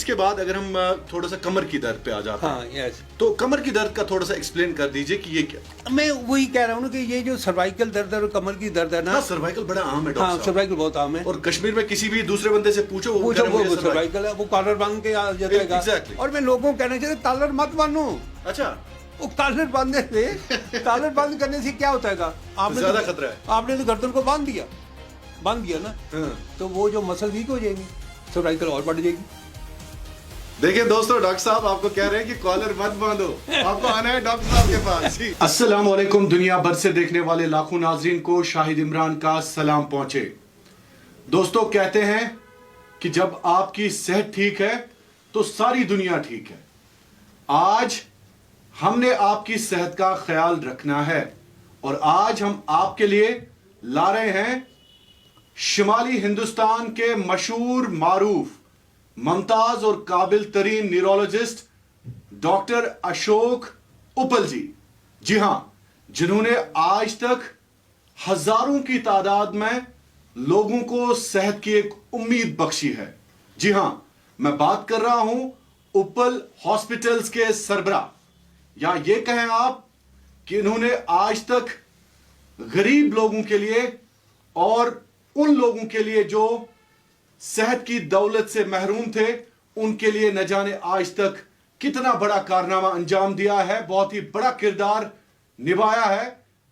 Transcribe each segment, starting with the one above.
उसके बाद अगर हम थोड़ा सा कमर की दर्द पे आ जाते हैं, हाँ यस, तो कमर की दर्द का थोड़ा सा एक्सप्लेन कर दीजिए कि ये क्या। मैं वही कह रहा हूँ ना कि ये जो सर्वाइकल दर्द है और कमर की दर्द है ना, हाँ, सर्वाइकल बड़ा आम है डॉक्टर हाँ साहब। सर्वाइकल बहुत आम है। और कश्मीर में किसी भी दूसरे बंदे से पूछो वो कह रहे हैं, मुझे cervical। सर्वाइकल है, वो कॉलर बांध के आ जाता है। Exactly। और मैं लोगों को कहना चाहिए कॉलर मत बांधो, अच्छा, वो कॉलर बांधने से कॉलर बंद करने से क्या होता है, आपने ज्यादा खतरा है। आपने तो गर्दन को बांध दिया ना, हाँ। तो वो जो मसल वीक हो जाएगी, सर्वाइकल और बढ़ जाएगी। देखिए दोस्तों, डॉक्टर साहब आपको कह रहे हैं कि कॉलर मत बांधो, आपको आना है डॉक्टर साहब के पास। अस्सलाम वालेकुम, दुनिया भर से देखने वाले लाखों नाजरीन को शाहिद इमरान का सलाम पहुंचे। दोस्तों, कहते हैं कि जब आपकी सेहत ठीक है तो सारी दुनिया ठीक है। आज हमने आपकी सेहत का ख्याल रखना है और आज हम आपके लिए ला रहे हैं शिमाली हिंदुस्तान के मशहूर मारूफ मुमताज और काबिल तरीन न्यूरोलॉजिस्ट डॉक्टर अशोक उपल जी। जी हां, जिन्होंने आज तक हजारों की तादाद में लोगों को सेहत की एक उम्मीद बख्शी है। जी हां, मैं बात कर रहा हूं उपल हॉस्पिटल्स के सरबरा, या ये कहें आप कि इन्होंने आज तक गरीब लोगों के लिए और उन लोगों के लिए जो सेहत की दौलत से महरूम थे, उनके लिए न जाने आज तक कितना बड़ा कारनामा अंजाम दिया है, बहुत ही बड़ा किरदार निभाया है।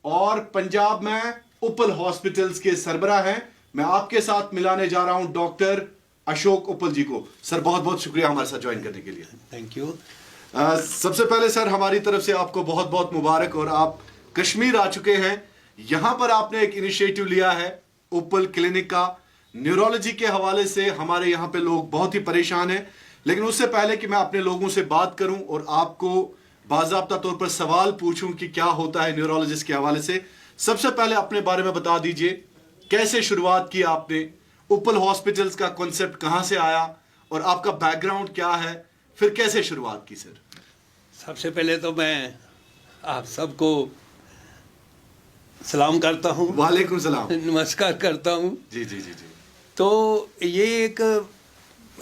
और पंजाब में उपल हॉस्पिटल्स के सरबरा हैं। मैं आपके साथ मिलाने जा रहा हूं डॉक्टर अशोक उपल जी को। सर, बहुत बहुत शुक्रिया हमारे साथ ज्वाइन करने के लिए। Thank you. सबसे पहले सर, हमारी तरफ से आपको बहुत बहुत मुबारक। और आप कश्मीर आ चुके हैं, यहां पर आपने एक इनिशिएटिव लिया है उपल क्लिनिक का। न्यूरोलॉजी के हवाले से हमारे यहाँ पे लोग बहुत ही परेशान हैं, लेकिन उससे पहले कि मैं अपने लोगों से बात करूं और आपको बाज़ाब्ता तौर पर सवाल पूछूं कि क्या होता है न्यूरोलॉजिस्ट के हवाले से, सबसे पहले अपने बारे में बता दीजिए, कैसे शुरुआत की आपने, उपल हॉस्पिटल्स का कॉन्सेप्ट कहाँ से आया और आपका बैकग्राउंड क्या है, फिर कैसे शुरुआत की सर? सबसे पहले तो मैं आप सबको सलाम करता हूँ, वालेकुम सलाम। नमस्कार करता हूँ। जी जी जी जी। तो ये एक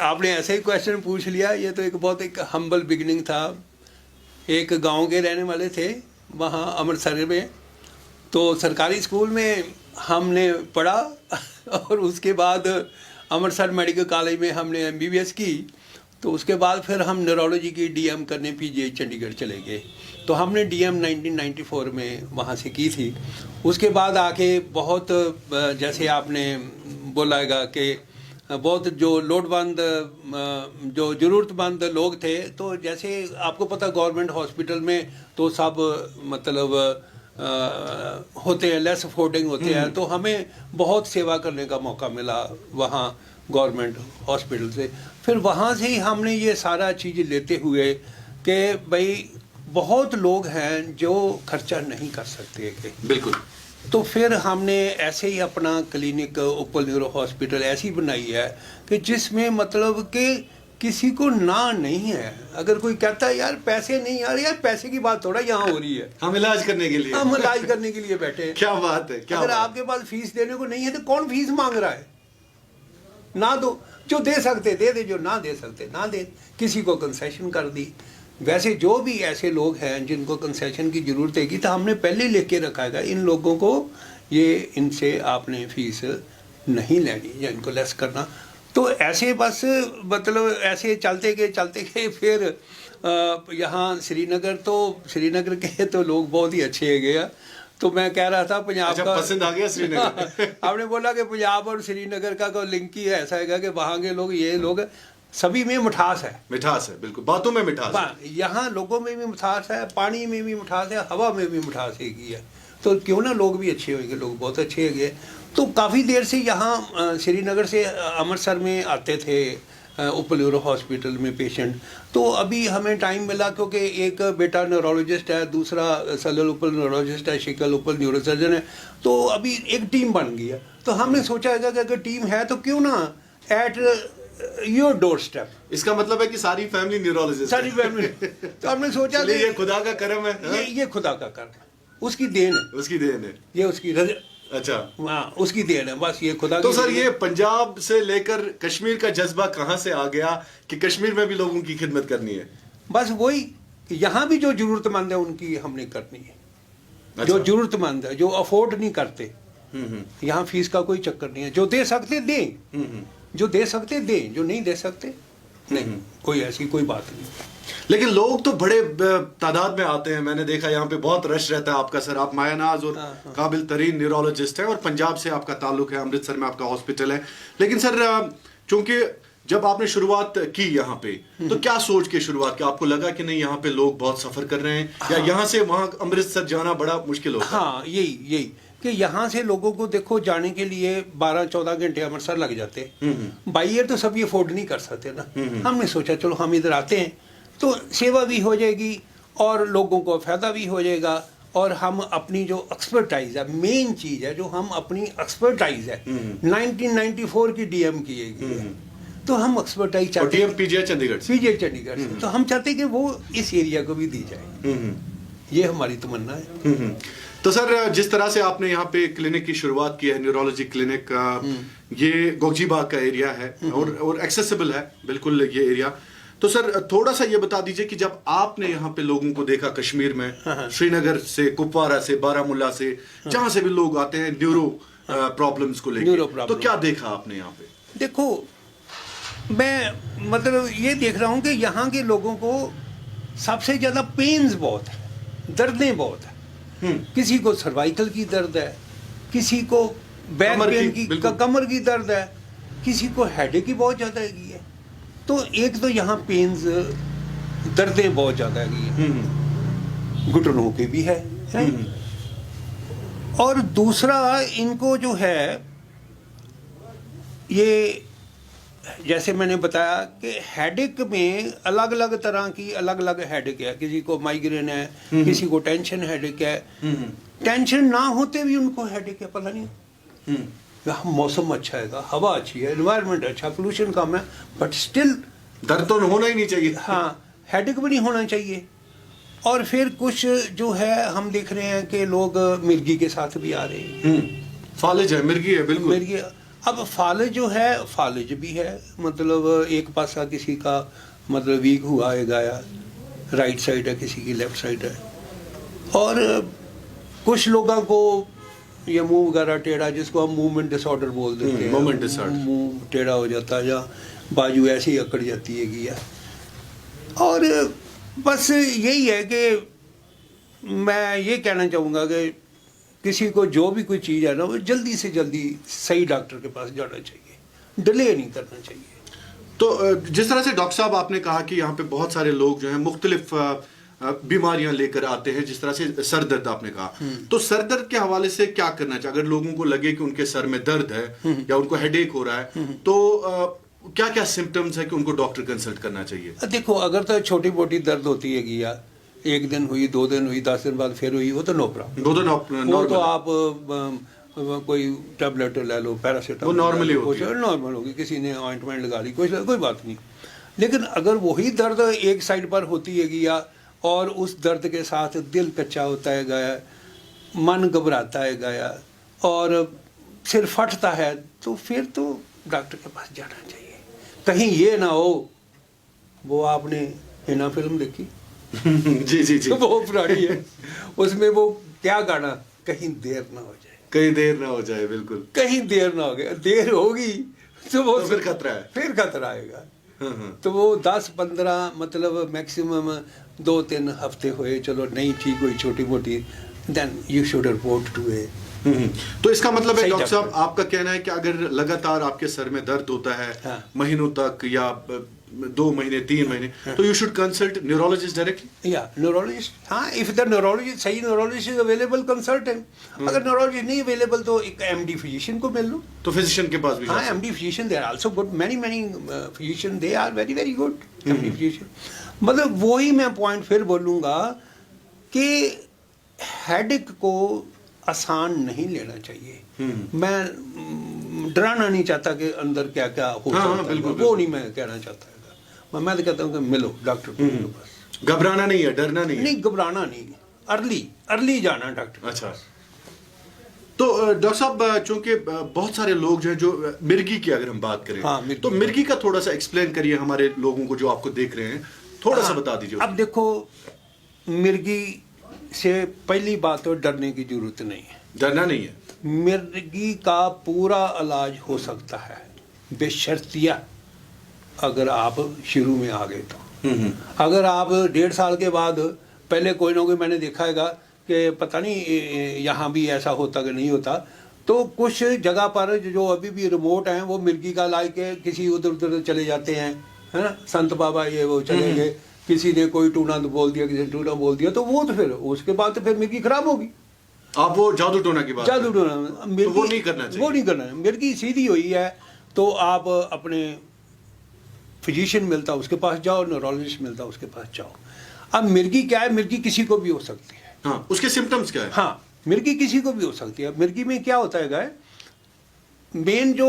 आपने ऐसे ही क्वेश्चन पूछ लिया, ये तो एक बहुत एक हम्बल बिगनिंग था। एक गांव के रहने वाले थे वहाँ अमृतसर में, तो सरकारी स्कूल में हमने पढ़ा और उसके बाद अमृतसर मेडिकल कॉलेज में हमने MBBS की। तो उसके बाद फिर हम न्यूरोलॉजी की DM करने PGI चंडीगढ़ चले गए। तो हमने DM 1994 में वहाँ से की थी। उसके बाद आके बहुत जैसे आपने बोलाएगा कि बहुत जो लोडबंद जो ज़रूरतमंद लोग थे, तो जैसे आपको पता गवर्नमेंट हॉस्पिटल में तो सब मतलब होते हैं, लेस अफोर्डिंग होते हैं, तो हमें बहुत सेवा करने का मौका मिला वहाँ गवर्नमेंट हॉस्पिटल से। फिर वहाँ से ही हमने ये सारा चीज़ लेते हुए कि भाई बहुत लोग हैं जो खर्चा नहीं कर सकते कि बिल्कुल। तो फिर हमने ऐसे ही अपना क्लिनिक उपल न्यूरो हॉस्पिटल ऐसी बनाई है कि जिसमें मतलब कि किसी को ना नहीं है। अगर कोई कहता है यार पैसे नहीं, यार पैसे की बात थोड़ा यहाँ हो रही है, हम इलाज करने के लिए, हम इलाज करने के लिए बैठे हैं। क्या बात है, क्या अगर बात आपके पास फीस देने को नहीं है तो कौन फीस मांग रहा है? ना दो, जो दे सकते दे दे, जो ना दे सकते ना दे। किसी को कंसेशन कर दी। वैसे जो भी ऐसे लोग हैं जिनको कंसेशन की ज़रूरत है तो हमने पहले लिख के रखा है इन लोगों को, ये इनसे आपने फीस नहीं लेनी या इनको लेस करना। तो ऐसे बस मतलब ऐसे चलते गए फिर यहाँ श्रीनगर, तो श्रीनगर के तो लोग बहुत ही अच्छे है गया। तो मैं कह रहा था पंजाब का पसंद आ गया श्रीनगर। आपने बोला कि पंजाब और श्रीनगर का कोई लिंक ही ऐसा है कि वहाँ के लोग, ये लोग सभी में मिठास है। मिठास है, बिल्कुल, बातों में मिठास है। यहाँ लोगों में भी मिठास है, पानी में भी मिठास है, हवा में भी मिठास है। तो क्यों ना लोग भी अच्छे होंगे, लोग बहुत अच्छे होंगे। तो काफ़ी देर से यहाँ श्रीनगर से अमृतसर में आते थे उपल न्यूरो हॉस्पिटल में पेशेंट। तो अभी हमें टाइम मिला क्योंकि एक बेटा न्यूरोलॉजिस्ट है, दूसरा सलल उपल न्यूरोलॉजिस्ट है, शिकल उपल न्यूरोसर्जन है। तो अभी एक टीम बन गई है। तो हमने सोचा है कि अगर टीम है तो क्यों ना एट योर डोर स्टेप। इसका मतलब है कि सारी फैमिली न्यूरोलॉजिस्ट, सारी फैमिली। तो हमने सोचा कि ये खुदा का करम है। ये खुदा का कर्म, उसकी देन है, उसकी देन है। ये उसकी अच्छा, हाँ उसकी देन है बस, ये खुदा तो की सर देन है। ये पंजाब से लेकर कश्मीर का जज्बा कहाँ से आ गया कि कश्मीर में भी लोगों की खिदमत करनी है? बस वही कि यहाँ भी जो जरूरतमंद है उनकी हमने करनी है। अच्छा। जो जरूरतमंद है, जो अफोर्ड नहीं करते, यहाँ फीस का कोई चक्कर नहीं है। जो दे सकते दें, जो दे सकते दें, जो नहीं दे सकते नहीं, कोई ऐसी कोई बात नहीं। लेकिन लोग तो बड़े तादाद में आते हैं, मैंने देखा यहाँ पे बहुत रश रहता है आपका। सर आप मायानाज और काबिल तरीन न्यूरोलॉजिस्ट है और पंजाब से आपका ताल्लुक है, अमृतसर में आपका हॉस्पिटल है। लेकिन सर चूंकि जब आपने शुरुआत की यहाँ पे, तो क्या सोच के शुरुआत की? आपको लगा कि नहीं यहाँ पे लोग बहुत सफर कर रहे हैं या यहाँ से वहाँ अमृतसर जाना बड़ा मुश्किल होता है? हाँ यही कि यहाँ से लोगों को देखो जाने के लिए 12-14 घंटे अमृतसर लग जाते। बाई एयर तो सब ये अफोर्ड नहीं कर सकते ना। हमने सोचा चलो हम इधर आते हैं तो सेवा भी हो जाएगी और लोगों को फायदा भी हो जाएगा, और हम अपनी जो एक्सपर्टाइज है, मेन चीज है जो हम अपनी एक्सपर्टाइज है 1994 की डीएम की है, तो हम एक्सपर्टाइज चाहते हैं। पीजीआई चंडीगढ़ से। पीजीआई चंडीगढ़ से, तो हम चाहते हैं कि वो इस एरिया को भी दी जाए। ये हमारी तमन्ना है। तो सर जिस तरह से आपने यहाँ पे क्लिनिक की शुरुआत की है, न्यूरोलॉजी क्लिनिक का, ये गोगजीबाग का एरिया है और एक्सेसिबल है बिल्कुल ये एरिया। तो सर थोड़ा सा ये बता दीजिए कि जब आपने यहाँ पे लोगों को देखा कश्मीर में, श्रीनगर से, कुपवारा से, बारामूला से, जहां से भी लोग आते हैं न्यूरो प्रॉब्लम्स को लेकर, तो क्या देखा आपने यहाँ पे? देखो मैं मतलब ये देख रहा हूँ कि यहाँ के लोगों को सबसे ज्यादा पेन्स बहुत है, दर्दें बहुत है। किसी को सर्वाइकल की दर्द है, किसी को बैक पेन की, कमर की दर्द है, किसी को हेडेक की बहुत ज्यादा हैगी है। तो एक तो यहाँ पेन्स, दर्दें बहुत ज्यादा हैगी है, घुटनों के भी है। और दूसरा इनको जो है ये जैसे मैंने बताया कि हेडेक में अलग अलग तरह की अलग अलग हेडेक है। किसी को माइग्रेन है, किसी को टेंशन हेडेक है, टेंशन ना होते भी उनको हेडेक है, पता नहीं। यहाँ मौसम अच्छा है, हवा अच्छी है, एनवायरनमेंट अच्छा, पोल्यूशन कम है, बट स्टिल दर्द तो होना ही नहीं चाहिए। हाँ, हेडेक भी नहीं होना चाहिए। और फिर कुछ जो है हम देख रहे हैं कि लोग मिर्गी के साथ भी आ रहे हैं। फालिज है, मिर्गी है, बिल्कुल मिर्गी। अब फालिज जो है, फालिज भी है, मतलब एक पासा किसी का मतलब वीक हुआ है, गाया राइट साइड है, किसी की लेफ्ट साइड है। और कुछ लोगों को ये मुंह वगैरह टेढ़ा, जिसको हम मूवमेंट डिसऑर्डर बोल देते हैं, मूवमेंट डिसऑर्डर, मुंह टेढ़ा हो जाता है या बाजू ऐसे ही अकड़ जाती है कि और बस यही है कि मैं ये कहना चाहूँगा कि किसी को जो भी कोई चीज़ है ना, वो जल्दी से जल्दी सही डॉक्टर के पास जाना चाहिए, डिले नहीं करना चाहिए। तो जिस तरह से डॉक्टर साहब आपने कहा कि यहाँ पे बहुत सारे लोग जो हैं मुख्तलिफ बीमारियां लेकर आते हैं, जिस तरह से सर दर्द आपने कहा, तो सर दर्द के हवाले से क्या करना चाहिए? अगर लोगों को लगे कि उनके सर में दर्द है या उनको हेडेक हो रहा है, तो क्या क्या सिम्टम्स है कि उनको डॉक्टर कंसल्ट करना चाहिए? देखो अगर तो छोटी मोटी दर्द होती है कि यार एक दिन हुई, 2 दिन हुई, 10 दिन बाद फिर हुई, वो तो नो प्रॉब्लम, वो तो आप कोई टैबलेट ले लो, पैरासीटामोल, वो नॉर्मली होगी, नॉर्मल होगी, किसी ने ऑइंटमेंट लगा ली, कोई बात नहीं। लेकिन अगर वही दर्द एक साइड पर होती है कि या और उस दर्द के साथ दिल कच्चा होता है गया, मन घबराता है गया और सिर फटता है, तो फिर तो डॉक्टर के पास जाना चाहिए। कहीं ये ना हो वो आपने हिना फिल्म देखी जी जी जी, वो पुरानी है, उसमें वो क्या गाना, कहीं देर ना हो जाए, कहीं देर ना हो जाए, बिल्कुल कहीं देर ना हो गया, देर होगी तो वो तो फिर खतरा है, फिर खतरा आएगा। तो वो 10-15 मतलब मैक्सिमम 2-3 हफ्ते हुए, चलो नहीं ठीक हुई छोटी मोटी, then you should report to A. तो इसका मतलब है डॉक्टर साहब, आपका कहना है कि अगर लगातार आपके सर में दर्द होता है, हाँ, महीनों तक या 2 महीने 3 महीने, तो you should consult neurologist directly? या न्यूरोलॉजिस्ट, हाँ, इफ द न्यूरोलॉजिस्ट, सही neurologist is available, consult him. अगर न्यूरोलॉजिस्ट नहीं अवेलेबल तो एक एमडी फिजिशियन को मिल लो, तो फिजिशियन के पास भी। हाँ, MD physician they are also good, many physician they are very very good MD physician. मतलब वही मैं पॉइंट फिर बोलूँगा कि हेडेक को आसान नहीं लेना चाहिए। मैं डराना नहीं चाहता कि अंदर क्या क्या हो सकता है, वो नहीं मैं कहना चाहता है। मैं तो कहता हूँ कि मिलो डॉक्टर को, मिलो बस। घबराना नहीं है, डरना नहीं है। नहीं, घबराना नहीं, अर्ली जाना डॉक्टर। अच्छा, तो डॉक्टर साहब, चूंकि बहुत सारे लोग जो हैं, जो मिर्गी की अगर हम बात करें, हाँ, मिर्गी। तो मिर्गी का थोड़ा सा एक्सप्लेन करिए हमारे लोगों को जो आपको देख रहे हैं, थोड़ा सा बता दीजिए। अब देखो, मिर्गी से पहली बात तो डरने की जरूरत नहीं है। डरना नहीं है। मिर्गी का पूरा इलाज हो सकता है बेशर्तिया अगर आप शुरू में आ गए तो। अगर आप 1.5 साल के बाद, पहले कोई ना कोई मैंने देखा हैगा कि पता नहीं यहाँ भी ऐसा होता कि नहीं होता, तो कुछ जगह पर जो अभी भी रिमोट हैं वो मिर्गी का ला के किसी उधर उधर चले जाते हैं, है ना, संत बाबा ये वो चले गए, किसी ने कोई टूना बोल दिया, किसी ने टूना बोल दिया, तो वो तो फिर उसके बाद तो फिर मिर्गी खराब होगी। आप वो जादू टोना की बात जादू टोना तो वो नहीं करना चाहिए। वो नहीं करना है। मिर्गी सीधी हुई है तो आप अपने फिजिशियन मिलता उसके पास जाओ, न्यूरोलॉजिस्ट मिलता उसके पास जाओ। अब मिर्गी क्या है, मिर्गी किसी को भी हो सकती है। हाँ, उसके सिम्टम्स क्या है? हाँ, मिर्गी किसी को भी हो सकती है। मिर्गी में क्या होता है गाय, मेन जो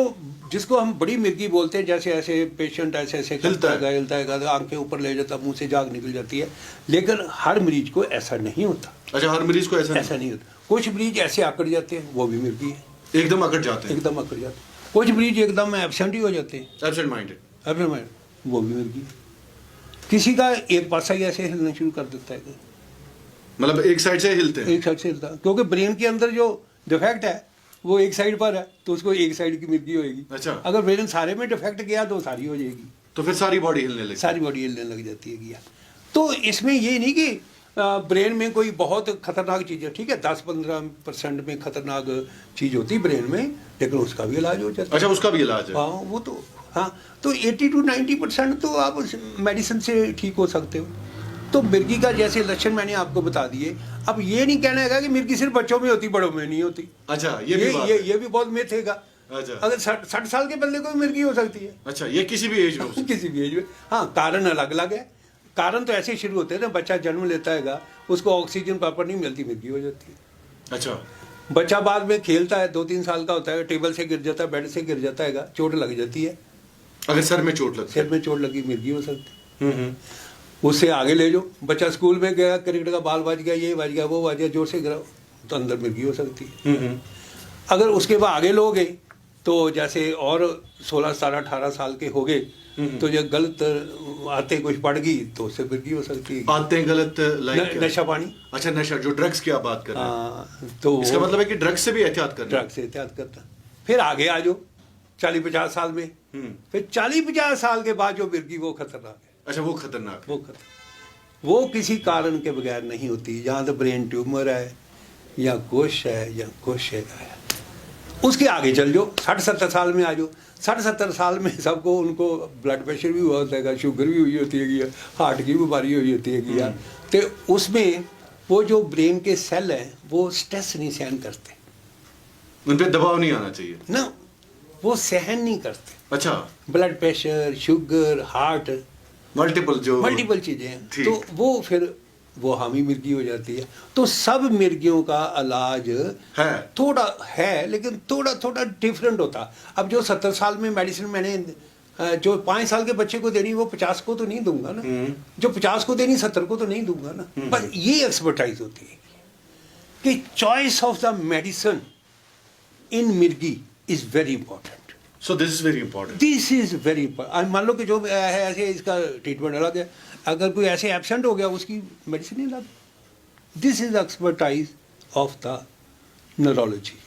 जिसको हम बड़ी मिर्गी बोलते हैं, जैसे ऐसे पेशेंट ऐसे ऐसे हिलता है, आंखें ऊपर ले जाता, मुंह से जाग निकल जाती है, लेकिन हर मरीज को ऐसा नहीं होता। अच्छा, हर मरीज को ऐसा नहीं होता। कुछ मरीज ऐसे आकड़ जाते हैं, वो भी मिर्गी है, एकदम अकड़ जाते हैं। एकदम अकड़ जाते हैं। कुछ मरीज एकदम एब्सेंट ही हो जाते हैं, एब्सेंट माइंडेड, वो भी मिर्गी है। किसी का एक पासा ही ऐसे हिलना शुरू कर देता है, मतलब एक साइड से हिलते हैं। एक साइड से हिलता है, क्योंकि ब्रेन के अंदर जो डिफेक्ट है वो एक साइड पर है, तो उसको एक साइड की मिर्गी होगी। अच्छा। अगर ब्रेन सारे में डिफेक्ट गया तो सारी हो जाएगी, तो फिर सारी बॉडी हिलने लगती है। सारी बॉडी हिलने लग जाती है गया। तो इसमें ये नहीं कि ब्रेन में कोई बहुत खतरनाक चीज़ है, ठीक है, 10-15% में खतरनाक चीज़ होती है ब्रेन में, लेकिन उसका भी इलाज हो जाता है। अच्छा, उसका भी इलाज है। हाँ, वो तो हाँ, तो 80-90% तो आप मेडिसिन से ठीक हो सकते हो। तो मिर्गी का जैसे लक्षण मैंने आपको बता दिए। अब ये नहीं कहना है कि मिर्गी सिर्फ बच्चों में होती, बड़ों में नहीं होती। अच्छा, ये भी बहुत मिथ हैगा। अच्छा, अगर 60 साल के बंदे को भी मिर्गी हो सकती है। अच्छा, ये किसी भी एज में हो सकती है। किसी भी एज में। हाँ, कारण अलग अलग है। कारण तो ऐसे ही शुरू होते हैं ना, बच्चा जन्म लेता है, उसको ऑक्सीजन प्रॉपर नहीं मिलती, मिर्गी हो जाती है। अच्छा, बच्चा बाद में खेलता है, 2-3 साल का होता है, टेबल से गिर जाता है, बेड से गिर जाता है, चोट लग जाती है, अगर सर में चोट लगती है, सिर में चोट लगी, मिर्गी हो सकती है। उससे आगे ले जाओ, बच्चा स्कूल में गया, क्रिकेट का बॉल बज गया, ये बज गया, वो बज गया, जोर से गिरा, तो अंदर मिर्गी हो सकती है। अगर उसके बाद आगे लोगे तो जैसे और 16-17-18 साल के हो गए, तो जब गलत आते कुछ पड़ गई तो उससे मिर्गी हो सकती है। आते गलत लाइक नशा पानी। अच्छा, नशा, जो ड्रग्स की आप बात कर रहे हैं, तो इसका मतलब है कि ड्रग्स से भी एहतियात करना। ड्रग्स से एहतियात करता। फिर आगे आ जाओ 40-50 साल में, फिर 40-50 साल के बाद जो मिर्गी वो खतरनाक है। अच्छा, वो खतरनाक, वो किसी कारण के बगैर नहीं होती। जहाँ तो ब्रेन ट्यूमर है या कुछ है या कुछ है, उसके आगे चल जाओ, 60-70 साल में आ जाओ। 60-70 साल में सबको, उनको ब्लड प्रेशर भी हुआ होता है, शुगर भी हुई होती है, हार्ट की बीमारी हुई होती है, तो उसमें वो जो ब्रेन के सेल हैं वो स्ट्रेस नहीं सहन करते, उन पे दबाव नहीं आना चाहिए ना, वो सहन नहीं करते। अच्छा, blood pressure, sugar, heart, multiple चीजें हैं, तो वो फिर वो हामी मिर्गी हो जाती है। तो सब मिर्गियों का इलाज है, थोड़ा है, लेकिन थोड़ा डिफरेंट होता। अब जो 70 साल में मेडिसिन मैंने जो 5 साल के बच्चे को देनी, वो 50 को तो नहीं दूंगा ना, जो 50 को देनी 70 को तो नहीं दूंगा ना। बस ये एक्सपर्टाइज होती है कि choice of the medicine in मिर्गी is very important. So this is very important, this is very important. मान लो कि जो है ऐसे, इसका ट्रीटमेंट अलग है, अगर कोई ऐसे एब्सेंट हो गया उसकी मेडिसिन अलग। This is expertise of the neurology.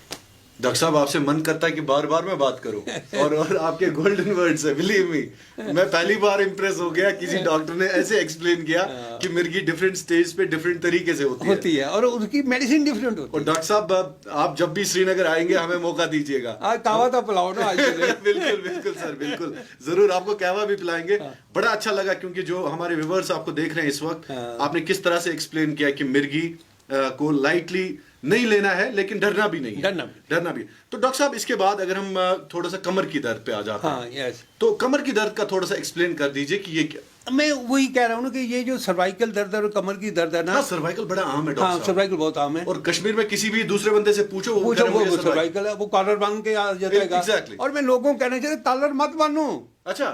Doctor साहब, आपसे मन करता है कि बार बार मैं बात करूं और आपके गोल्डन वर्ड्स है, बिलीव मी, मैं पहली बार इंप्रेस हो गया, किसी डॉक्टर ने ऐसे एक्सप्लेन किया कि मिर्गी डिफरेंट स्टेज पे डिफरेंट तरीके से होती है और उसकी मेडिसिन डिफरेंट होती है। और डॉक्टर साहब, आप जब भी श्रीनगर आएंगे हमें मौका दीजिएगा। आज कहवा तो पिलाओ ना आज। बिल्कुल सर, बिल्कुल जरूर, आपको कहवा भी पिलाएंगे। बड़ा अच्छा लगा, क्योंकि जो हमारे व्यूअर्स आपको देख रहे हैं इस वक्त, आपने किस तरह से एक्सप्लेन किया कि मिर्गी को लाइटली नहीं लेना है, लेकिन डरना भी नहीं है, डरना भी। तो डॉक्टर साहब, इसके बाद अगर हम थोड़ा सा कमर की दर्द पे आ जाते हैं, तो कमर की दर्द का थोड़ा सा एक्सप्लेन कर दीजिए कि ये क्या। मैं वही कह रहा हूँ ना कि ये जो सर्वाइकल दर्द और कमर की दर्द है ना, सर्वाइकल बड़ा आम है डॉक्टर साहब। सर्वाइकल बहुत आम है, और कश्मीर में किसी भी दूसरे बंदे से पूछो वो सर्वाइकल है, वो कॉलर बांध के आ जाता है। Exactly. और मैं लोगों को कहना चाहिए कॉलर मत बांधो। अच्छा,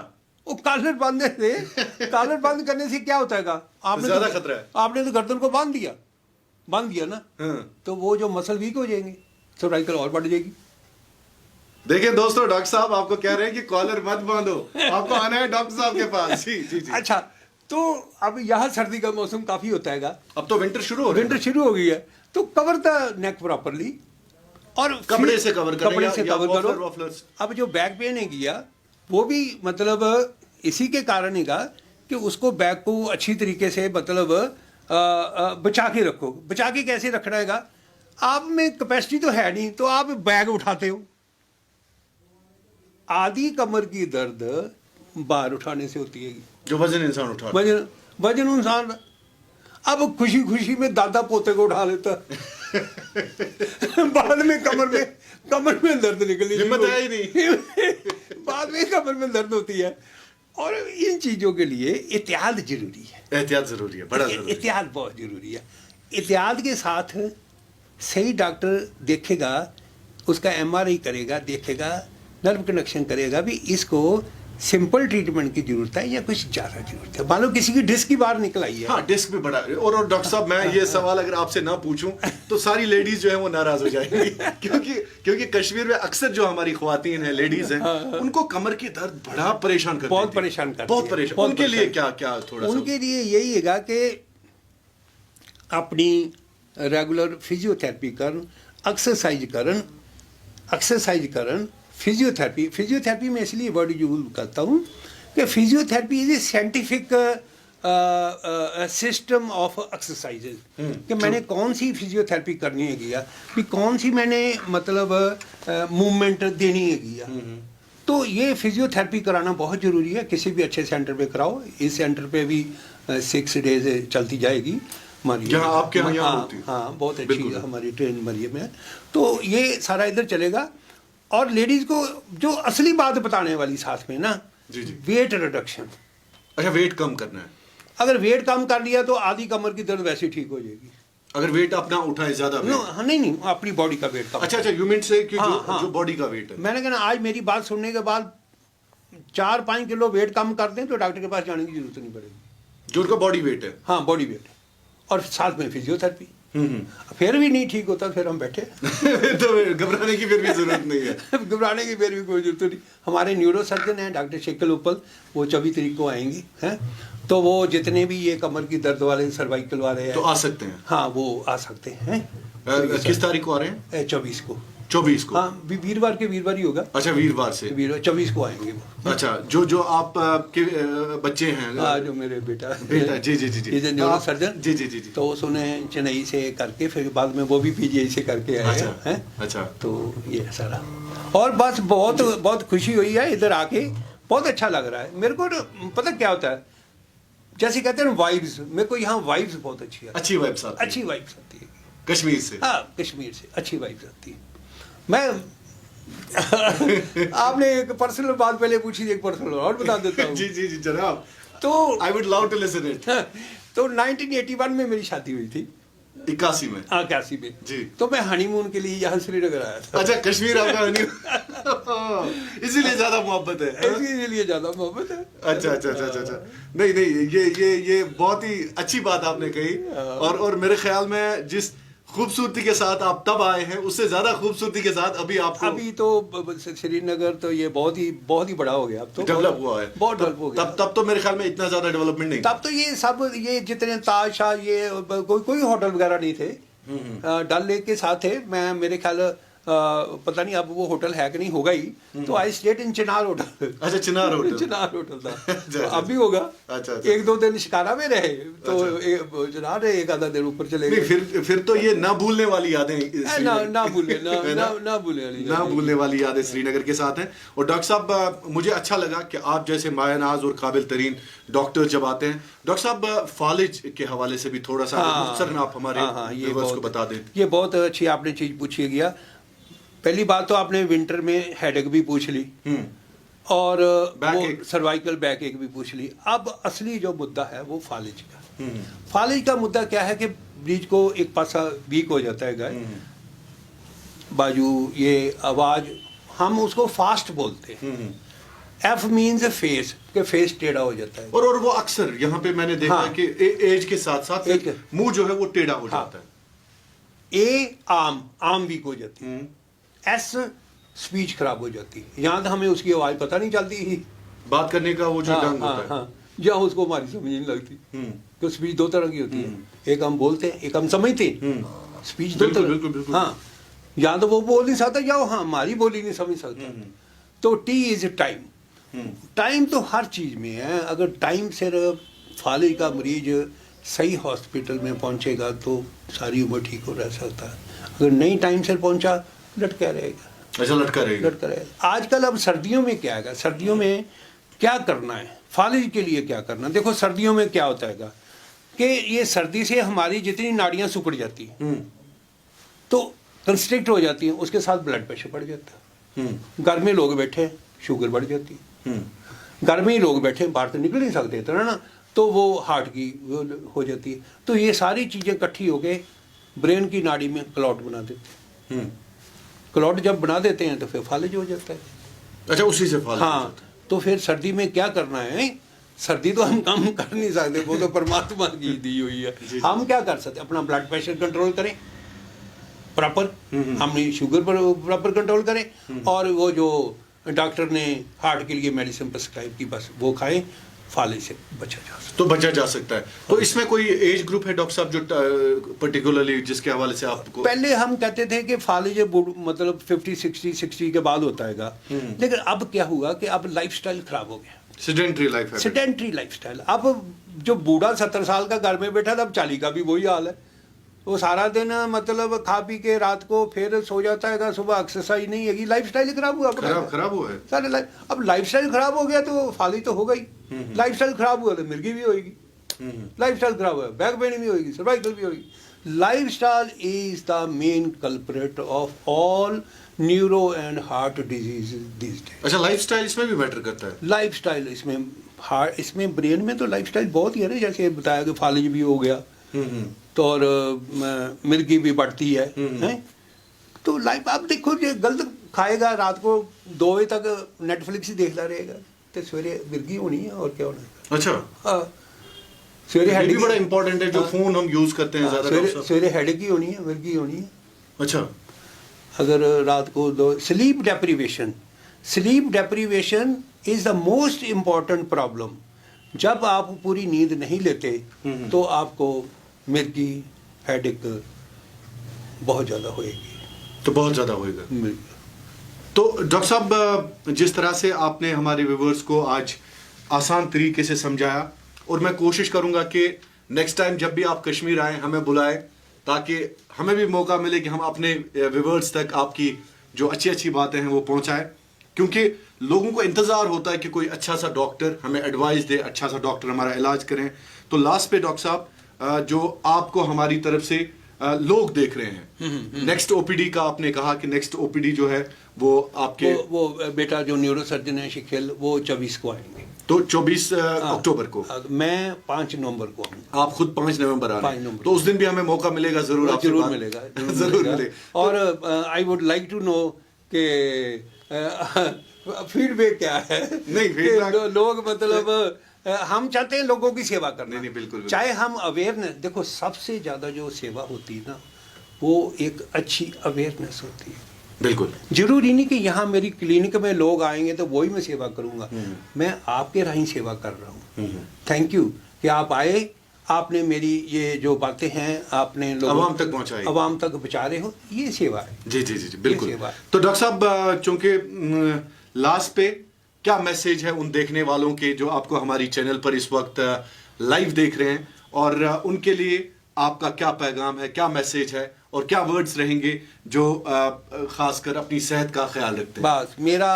वो कॉलर बांधने से, कॉलर बंद करने से क्या होता है, आपने ज्यादा खतरा है। आपने तो गर्दन को बांध दिया ना, तो वो जो मसल वीक हो जाएंगे, सर्वाइकल और बढ़ जाएगी। देखिए दोस्तों, डॉक्टर साहब आपको कह रहे हैं कि कॉलर मत बांधो, आपको आना है डॉक्टर साहब के पास। जी जी जी। अच्छा, तो अब यहाँ सर्दी का मौसम काफी होता है, अब तो विंटर शुरू हो रहा है। विंटर शुरू हो गई है, तो कवर द नेक प्रॉपरली और कपड़े से कवर करें कपड़े से या कवर वॉफलर, करो। वॉफलर्स। अब जो बैक पेन है किया वो भी मतलब इसी के कारण ही कि उसको बैक को अच्छी तरीके से मतलब बचा के रखो। बचा के कैसे रखना है? आप में कैपेसिटी तो है नहीं, तो आप बैग उठाते हो। आधी कमर की दर्द बार उठाने से होती है, जो वजन इंसान उठा रहा है। वजन इंसान अब खुशी खुशी में दादा पोते को उठा लेता बाद में कमर में दर्द निकली, हिम्मत है ही नहीं। बाद में कमर में दर्द होती है। और इन चीजों के लिए एहतियात जरूरी है। एहतियात जरूरी है, बड़ा जरूरी है। एहतियात बहुत जरूरी है। एहतियात के साथ सही डॉक्टर देखेगा, उसका एमआरआई करेगा, देखेगा, नर्व कनेक्शन करेगा भी इसको सिंपल ट्रीटमेंट की जरूरत है या कुछ ज्यादा जरूरत है। मान लो किसी की डिस्क की बाहर निकल आई है। हाँ, डिस्क भी बड़ा है। और डॉक्टर साहब, मैं ये सवाल अगर आपसे ना पूछूं तो सारी लेडीज जो है वो नाराज हो जाएंगी क्योंकि कश्मीर में अक्सर जो हमारी ख्वातीन हैं, लेडीज हैं, उनको कमर की दर्द बड़ा परेशान करती है। बहुत परेशान करती है। बहुत परेशान। उनके लिए क्या क्या थोड़ा सा? उनके लिए यही है कि अपनी रेगुलर फिजियोथेरेपी करन, एक्सरसाइज करन, फिजियोथेरेपी में इसलिए वर्ड यूज करता हूँ कि physiotherapy is a scientific system of exercises. कि मैंने कौन सी फिजियोथेरेपी करनी है किया, कि कौन सी मैंने मतलब मूवमेंट देनी है किया। तो ये फिजियोथेरेपी कराना बहुत ज़रूरी है। किसी भी अच्छे सेंटर पे कराओ। इस सेंटर पे भी 6 डेज चलती जाएगी हमारी, जहाँ आपके यहाँ होती है। हाँ, बहुत अच्छी हमारी ट्रेन मरियम है। तो ये सारा इधर चलेगा। और लेडीज को जो असली बात बताने वाली साथ में ना, जी जी, वेट रिडक्शन। अच्छा, वेट कम करना है। अगर वेट कम कर लिया तो आधी कमर की दर्द वैसे ठीक हो जाएगी। अगर वेट अपना उठाए ज्यादा नो, नहीं, अपनी बॉडी का वेट कम। अच्छा, यू मीन से कि हाँ। जो बॉडी का वेट है। मैंने कहना आज मेरी बात सुनने के बाद 4-5 किलो वेट कम कर दें तो डॉक्टर के पास जाने की जरूरत नहीं पड़ेगी। जो उनका बॉडी वेट है। हाँ, बॉडी वेट और साथ में फिजियोथेरेपी। फिर भी नहीं ठीक होता, फिर हम बैठे तो घबराने की फिर भी जरूरत नहीं है। घबराने की फिर भी कोई जरूरत नहीं। हमारे न्यूरो सर्जन हैं डॉक्टर शेखल उपल, वो 24 तारीख को आएंगे हैं। तो वो जितने भी ये कमर की दर्द वाले, सर्वाइकल वाले हैं, तो आ सकते हैं। हाँ, वो आ सकते हैं। किस तारीख को आ रहे हैं? 24 को। 24 को? हाँ, वीरवार ही होगा। अच्छा, वीरवार से। 24 को आएंगे वो। अच्छा, जो आप के बच्चे हैं। हाँ, जो मेरे बेटा जी जी जी जी, इज न्यूरो सर्जन। जी जी जी जी। तो उन्हें चेन्नई से करके फिर बाद में वो भी पीजीआई से करके आए हैं। अच्छा। तो ये सारा और बस बहुत खुशी हुई है इधर आके। बहुत अच्छा लग रहा है मेरे को। पता क्या होता है, जैसे कहते हैं वाइब्स, मेरे को यहाँ वाइब्स बहुत अच्छी है। अच्छी वाइब्स आती है। अच्छी वाइब्स आती है कश्मीर से। हाँ, कश्मीर से अच्छी वाइब्स आती है। मैं आपने एक पर्सनल बात पहले पूछी, एक पर्सनल और बता देता हूँ। जी जी जी जनाब, तो I would love to listen it. तो 1981 में मेरी शादी हुई थी। 81 में? हाँ, 81 में जी। तो मैं हनीमून के लिए यहाँ श्रीनगर आया था। अच्छा, कश्मीर आपका हनीमून इसीलिए ज्यादा मोहब्बत है। इसीलिए ज्यादा मोहब्बत है। अच्छा अच्छा अच्छा अच्छा। नहीं, ये बहुत ही अच्छी बात आपने कही। और मेरे ख्याल में जिस खूबसूरती के साथ आप तब आए हैं, उससे ज्यादा खूबसूरती के साथ अभी तो श्रीनगर तो ये बहुत ही बड़ा हो गया। अब तो डेवलप हुआ है। बहुत डेवलप हो गया। तब तो मेरे ख्याल में इतना ज्यादा डेवलपमेंट नहीं। तब तो ये जितने ताजशाह, ये कोई होटल वगैरह नहीं थे। डल लेक के साथ थे। मैं मेरे ख्याल पता नहीं अब वो होटल है कि नहीं, होगा ही। तो आई स्टेट इन चिनार होटल। अच्छा, चिनार होटल। चिनार होटल था। अच्छा, अब भी होगा। अच्छा। 1-2 दिन शिकारा में रहे तो चिनार रहे, 1 आधा दिन ऊपर चले गए। फिर तो ये ना भूलने वाली यादें ना भूलने वाली यादें श्रीनगर के साथ हैं। और डॉक्टर साहब, मुझे अच्छा लगा कि आप जैसे मायनाज और काबिल तरीन डॉक्टर जब आते हैं। डॉक्टर साहब, फालिज के हवाले से भी थोड़ा सा मुख्तसरन आप हमारे व्यूअर्स को बता दें। ये बहुत अच्छी आपने चीज पूछी गया। पहली बात तो आपने विंटर में हेडेक भी पूछ ली और सर्वाइकल बैक एक भी पूछ ली। अब असली जो मुद्दा है वो फालिज का। फालिज का मुद्दा क्या है कि ब्रीज को एक पासा वीक हो जाता है गाय, बाजू, ये आवाज, हम उसको फास्ट बोलते हैं। एफ मीन्स फेस, के फेस टेढ़ा हो जाता है। और वो अक्सर यहाँ पे मैंने देखा कि एज के साथ साथ मुंह जो है वो टेढ़ा हो जाता है। ए आम वीक हो जाती है, एस स्पीच खराब हो जाती है, यहाँ तो हमें उसकी आवाज़ पता नहीं चलती ही, बात करने का वो जो ढंग होता है। हाँ, या उसको हमारी समझ नहीं लगती। तो स्पीच दो तरह की होती है, एक हम बोलते हैं, एक हम समझते हैं। स्पीच दो बिल्कुल, तरह, बिल्कुल, बिल्कुल। हाँ, या तो वो बोल नहीं सकता या वो हमारी बोली नहीं समझ सकता। तो टी इज टाइम। टाइम तो हर चीज़ में है। अगर टाइम से फालिज का मरीज सही हॉस्पिटल में पहुंचेगा तो सारी उम्र ठीक हो रह सकता है। अगर नहीं टाइम से पहुंचा, लटका रहेगा, ऐसा लटका रहेगा। लटका रहेगा। आजकल अब सर्दियों में क्या है, सर्दियों में क्या करना है, फालिज के लिए क्या करना है। देखो सर्दियों में क्या होता है कि ये सर्दी से हमारी जितनी नाड़ियाँ सिकुड़ जाती हैं तो कंस्ट्रिक्ट हो जाती हैं, उसके साथ ब्लड प्रेशर बढ़ जाता है। घर में लोग बैठे, शुगर बढ़ जाती है। घर में ही लोग बैठे, बाहर तो निकल नहीं सकते इतना ना, तो वो हार्ट की वो हो जाती है। तो ये सारी चीज़ें इकट्ठी होके ब्रेन की नाड़ी में क्लॉट बना देते हैं। क्लॉट जब बना देते हैं तो फिर फालिज हो जाता है। अच्छा, उसी से फालिज हो हाँ, जाता है। तो फिर सर्दी में क्या करना है, सर्दी तो हम काम कर नहीं सकते, वो तो परमात्मा की दी हुई है। हम क्या कर सकते, अपना ब्लड प्रेशर कंट्रोल करें प्रॉपर, हमने शुगर पर प्रॉपर कंट्रोल करें, और वो जो डॉक्टर ने हार्ट के लिए मेडिसिन प्रिस्क्राइब की बस वो खाएं, फालिज से बचा जा सकता है। तो बचा जा सकता है। तो इसमें कोई एज ग्रुप है डॉक्टर साहब जो पर्टिकुलरली जिसके हवाले से आपको? पहले हम कहते थे कि फालिज मतलब 50-60 के बाद होता है, लेकिन अब क्या हुआ कि अब लाइफस्टाइल खराब हो गया, सेडेंटरी लाइफ है। Sedentary lifestyle. अब जो बूढ़ा 70 साल का घर में बैठा था, अब 40 का भी वही हाल है। वो सारा दिन मतलब खा पी के रात को फिर सो जाता है, सुबह एक्सरसाइज नहीं है, लाइफस्टाइल खराब हुआ। खराब हुआ है सारे लाइफ। अब लाइफस्टाइल खराब हो गया तो फालिज तो हो गई। लाइफस्टाइल खराब हुआ तो मिर्गी भी होगी, लाइफस्टाइल खराब हुआ बैक पेन भी होगी, सर्वाइकल भी होगी। Lifestyle is the main culprit of all neuro and heart disease this days. अच्छा, लाइफस्टाइल इसमें भी मैटर करता है? लाइफस्टाइल इसमें हार्ट, इसमें ब्रेन में तो लाइफस्टाइल बहुत ही है ना, जैसे बताया कि फालिज भी हो गया तो और मिर्गी भी बढ़ती है, हैं? तो लाइफ आप देखो, जो गलत खाएगा रात को 2 बजे तक नेटफ्लिक्स ही देखता रहेगा तो सवेरे मिर्गी होनी है और क्या होना है। अच्छा, हाँ, सवेरे ये भी हेडेक, बड़ा इंपॉर्टेंट है जो फोन हम यूज करते हैं ज्यादा। सवेरे हेडेक ही होनी है, मिर्गी होनी है। अच्छा, अगर रात को sleep deprivation is the most important problem. जब आप पूरी नींद नहीं लेते तो आपको मिर्गी, हेडेक बहुत ज़्यादा होएगी। तो बहुत ज्यादा होएगा। तो डॉक्टर साहब, जिस तरह से आपने हमारे व्यूअर्स को आज आसान तरीके से समझाया, और मैं कोशिश करूंगा कि नेक्स्ट टाइम जब भी आप कश्मीर आए हमें बुलाएं, ताकि हमें भी मौका मिले कि हम अपने व्यूअर्स तक आपकी जो अच्छी अच्छी बातें हैं वो पहुंचाएं, क्योंकि लोगों को इंतज़ार होता है कि कोई अच्छा सा डॉक्टर हमें एडवाइस दे, अच्छा सा डॉक्टर हमारा इलाज करें। तो लास्ट पे डॉक्टर साहब, जो आपको हमारी तरफ से लोग देख रहे हैं, नेक्स्ट ओपीडी का आपने कहा कि नेक्स्ट ओपीडी जो है वो आपके वो बेटा जो न्यूरो सर्जन है शिखेल, वो 24 को आएंगे। तो 24 अक्टूबर को, मैं 5 नवंबर को आऊँगा। आप खुद 5 नवंबर आ रहे 5 हैं, नवंबर। तो उस दिन भी हमें मौका मिलेगा जरूर, आपसे जरूर बात- मिलेगा, जरूर मिलेगा। और I would like to know कि फीडबैक क्या है। नहीं, कि feedback- लोग मतलब हम चाहते हैं लोगों की सेवा करना। नहीं, बिल्कुल। चाहे हम अवेयरनेस, देखो सबसे ज़्यादा जो सेवा होती है ना, वो एक अच्छी अवेयरनेस होती है। बिल्कुल। जरूरी नहीं कि यहाँ मेरी क्लिनिक में लोग आएंगे तो वही मैं सेवा करूँगा, मैं आपके राही सेवा कर रहा हूँ। थैंक यू कि आप आए, आपने मेरी ये जो बातें हैं आपने लोगों अवाम तक पहुंचाई, अवाम तक पहुँचा रहे हो, ये सेवा है। जी जी जी जी, बिल्कुल। सेवा है। तो डॉक्टर साहब, चूंकि लास्ट पे क्या मैसेज है उन देखने वालों के जो आपको हमारी चैनल पर इस वक्त लाइव देख रहे हैं, और उनके लिए आपका क्या पैगाम है, क्या मैसेज है, और क्या वर्ड्स रहेंगे जो खासकर अपनी सेहत का ख्याल रखते हैं? बस मेरा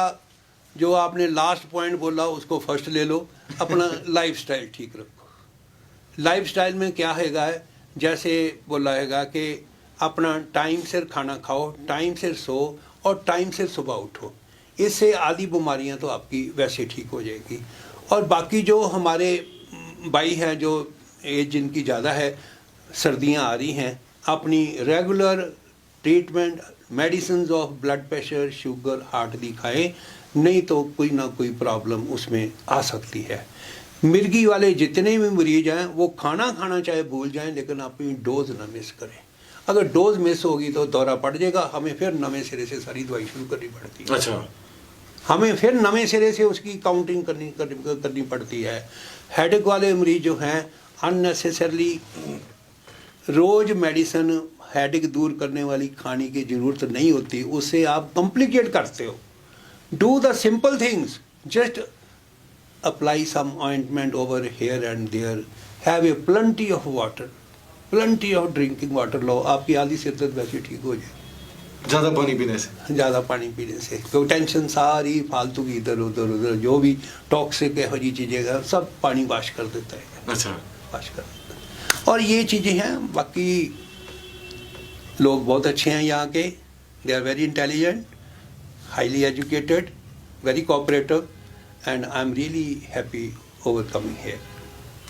जो आपने लास्ट पॉइंट बोला उसको फर्स्ट ले लो, अपना लाइफस्टाइल ठीक रखो। लाइफस्टाइल में क्या हैगा है, जैसे बोला हैगा कि अपना टाइम से खाना खाओ, टाइम से सो और टाइम से सुबह उठो। इससे आधी बीमारियां तो आपकी वैसे ठीक हो जाएगी। और बाकी जो हमारे भाई हैं जो एज जिनकी ज़्यादा है, सर्दियां आ रही हैं, अपनी regular treatment medicine of blood pressure, sugar, heart दी खाएं, नहीं तो कोई ना कोई प्रॉब्लम उसमें आ सकती है। मिर्गी वाले जितने भी मरीज हैं वो खाना खाना चाहे भूल जाएं, लेकिन अपनी डोज ना मिस करें। अगर डोज मिस होगी तो दौरा पड़ जाएगा, हमें फिर नवे सिरे से सारी दवाई शुरू करनी पड़ती है। अच्छा, हमें फिर नवे सिरे से उसकी काउंटिंग करनी पड़ती है। हेडेक वाले मरीज जो हैं अननेसेसरली रोज़ मेडिसिन हेडेक दूर करने वाली खाने की ज़रूरत नहीं होती, उससे आप कॉम्प्लिकेट करते हो। Do the simple things, just apply some ointment over here and there, have a plenty of water, plenty of drinking water लो, आपकी आधी सिर दर्द वैसे ठीक हो जाए ज्यादा पानी पीने से। ज़्यादा पानी पीने से। तो टेंशन सारी फालतू की इधर उधर जो भी टॉक्सिक है जी चीज़ें सब पानी वाश कर देता है। अच्छा, वाश कर देता है। और ये चीज़ें हैं, बाकी लोग बहुत अच्छे हैं यहाँ के, they are very intelligent, highly educated, very cooperative, and I am really happy over coming here.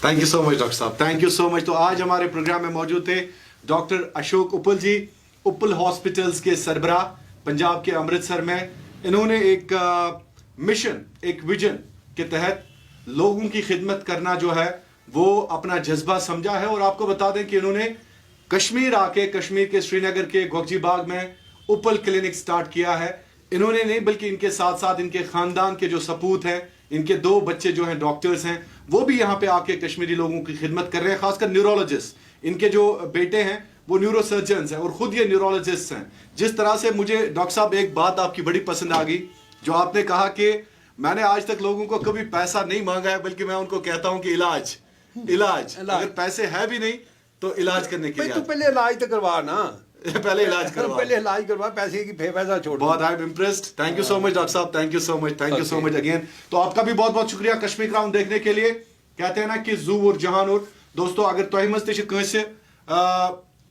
Thank you so much doctor साहब, थैंक यू सो मच। तो आज हमारे प्रोग्राम में मौजूद थे डॉक्टर अशोक उप्पल जी, उप्पल हॉस्पिटल्स के सरबराह पंजाब के अमृतसर में। इन्होंने एक मिशन, एक विजन के तहत लोगों की खिदमत करना जो है वो अपना जज्बा समझा है। और आपको बता दें कि इन्होंने कश्मीर आके, कश्मीर के श्रीनगर के गोगजी बाग में उप्पल क्लिनिक स्टार्ट किया है। इन्होंने नहीं बल्कि इनके साथ साथ इनके खानदान के जो सपूत हैं, इनके 2 बच्चे जो हैं डॉक्टर्स हैं, वो भी यहाँ पे आके कश्मीरी लोगों की खिदमत कर रहे हैं, खासकर न्यूरोलॉजिस्ट। इनके जो बेटे हैं वो न्यूरोसर्जन्स हैं और खुद ये न्यूरोलॉजिस्ट हैं। जिस तरह से मुझे डॉक्टर साहब एक बात आपकी बड़ी पसंद आ गई, जो आपने कहा कि मैंने आज तक लोगों को कभी पैसा नहीं मांगा है, बल्कि मैं उनको कहता हूं कि इलाज इलाज, अगर पैसे है भी नहीं तो इलाज करने के लिए तो पहले इलाज तो करवा ना, पहले इलाज करवा, पहले इलाज करवा, पैसे की पैसा छोड़। बहुत I am impressed, thank you so much doctor साहब, thank you so much, thank you so much again. तो आपका भी बहुत बहुत शुक्रिया कश्मीर क्राउन देखने के लिए। कहते हैं ना कि जू और जहान और दोस्तों, अगर तुम मज ते कंसे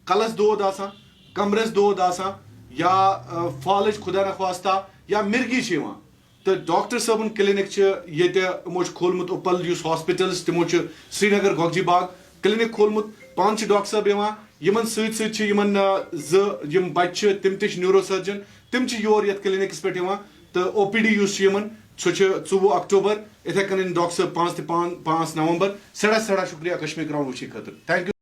कलस दोद आसान, कमरस दोद आसान या फालज खुदा न खास्ता या मिर्गी तो डॉक्टर साहबन क्लिनिक यमो खोलमुत उप्पल हॉस्पिटल्स तमो श्रीनगर गोगजी बाग क्लिनिक खोलमुत। पान डॉक्टर साहब यमन सम बच्चे तिम न्यूरो सर्जन तिम योर ये क्लिनिकस पे तो OPD यमन 24 अक्टूबर इथे कन डॉक्टर साहब 5 नवंबर। सड़ा शुक्रिया कश्मीर क्राउन वुच खतर, थैंक यू।